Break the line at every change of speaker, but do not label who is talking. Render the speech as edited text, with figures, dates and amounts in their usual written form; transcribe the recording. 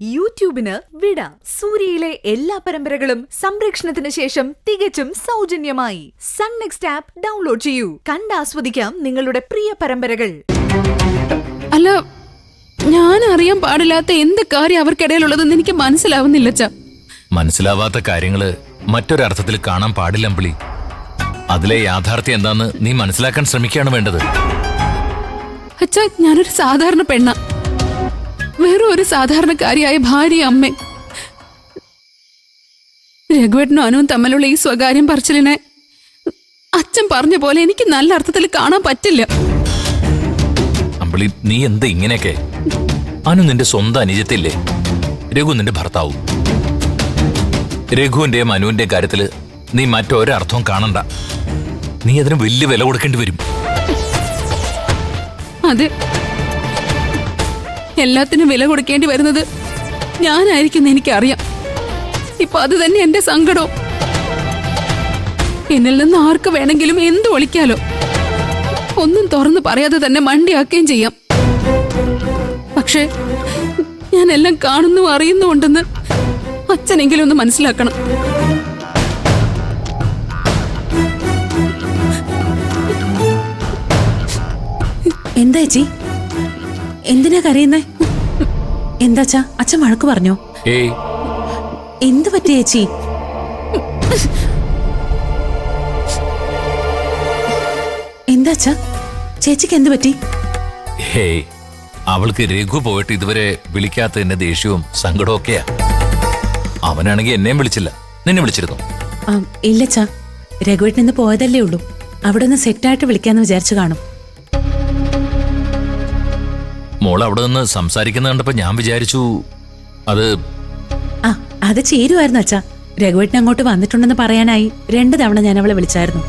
യൂട്യൂബിന് വിട. സൂര്യയിലെ എല്ലാ പരമ്പരകളും സംരക്ഷണത്തിന് ശേഷം തികച്ചും സൗജന്യമായി സൺ നെക്സ്റ്റ് ആപ്പ് ഡൗൺലോഡ് ചെയ്യൂ. കണ്ടാസ്വദിക്കാം നിങ്ങളുടെ പ്രിയ പരമ്പരകൾ.
അല്ല, ഞാൻ അറിയാൻ പാടില്ലാത്ത എന്ത് കാര്യം അവർക്കിടയിലുള്ളതെന്ന് എനിക്ക് മനസ്സിലാവുന്നില്ല അച്ഛാ.
മനസ്സിലാവാത്ത കാര്യങ്ങള് മറ്റൊരർത്ഥത്തിൽ കാണാൻ പാടില്ല അമ്പിളി. അതിലെ യാഥാർത്ഥ്യം എന്താന്ന് നീ മനസ്സിലാക്കാൻ ശ്രമിക്കുകയാണ് വേണ്ടത്.
അച്ഛാ, ഞാനൊരു സാധാരണ പെണ്ണ, വെറും ഒരു സാധാരണക്കാരിയായ ഭാര്യ അമ്മ. രഘുവേട്ടനും അനുവും തമ്മിലുള്ള ഈ സ്വകാര്യം പറച്ചിലിനെ അച്ഛൻ പറഞ്ഞ പോലെ എനിക്ക് നല്ല അർത്ഥത്തിൽ കാണാൻ പറ്റില്ല.
അമ്പിളി, നീ എന്താ ഇങ്ങനെയൊക്കെ? അനു നിന്റെ സ്വന്തം അനുജത്തില്ലേ? രഘു നിന്റെ ഭർത്താവും. രഘുവിന്റെയും അനുവിന്റെയും കാര്യത്തില് നീ മറ്റൊരർത്ഥവും കാണണ്ട. നീ അതിന് വലിയ വില കൊടുക്കേണ്ടി വരും.
അതെ, എല്ലാത്തിനും വില കൊടുക്കേണ്ടി വരുന്നത് ഞാനായിരിക്കും എനിക്കറിയാം. ഇപ്പൊ അത് തന്നെ എന്റെ സങ്കടവും. എന്നിൽ നിന്ന് ആർക്ക് വേണമെങ്കിലും എന്ത് ഒളിക്കാലോ, ഒന്നും തുറന്നു പറയാതെ തന്നെ മണ്ടിയാക്കുകയും ചെയ്യാം. പക്ഷേ ഞാൻ എല്ലാം കാണുന്നു അറിയുന്നുണ്ടെന്ന് അച്ഛനെങ്കിലും ഒന്ന് മനസ്സിലാക്കണം.
എന്താ ചേച്ചി, എന്തിനാ കരയുന്നേ? എന്താച്ചാ, അച്ഛൻ വഴക്ക് പറഞ്ഞോ?
ഏയ്,
എന്ത് പറ്റി ചേച്ചി? എന്താച്ചാ, ചേച്ചിക്ക് എന്ത് പറ്റി?
ഹേയ്, അവൾക്ക് രഘു പോയിട്ട് ഇതുവരെ വിളിക്കാത്തതിന്റെ ദേഷ്യവും സങ്കടവും ഒക്കെയാ. അവനാണെങ്കിൽ എന്നെയും വിളിച്ചില്ല, നിന്നെ വിളിച്ചിരുന്നു?
ഇല്ലച്ചാ, രഘുവേട്ടൻ ഇന്ന് പോയതല്ലേ ഉള്ളൂ. അവിടെ നിന്ന് സെറ്റായിട്ട് വിളിക്കാന്ന് വിചാരിച്ചു കാണും.
മോൾ അവിടെ നിന്ന് സംസാരിക്കുന്ന കണ്ടപ്പോ ഞാൻ വിചാരിച്ചു
അത് ചേരുമായിരുന്നു അച്ഛാ. രഘുവേട്ടൻ അങ്ങോട്ട് വന്നിട്ടുണ്ടെന്ന് പറയാനായി 2 തവണ ഞാൻ അവളെ വിളിച്ചായിരുന്നു.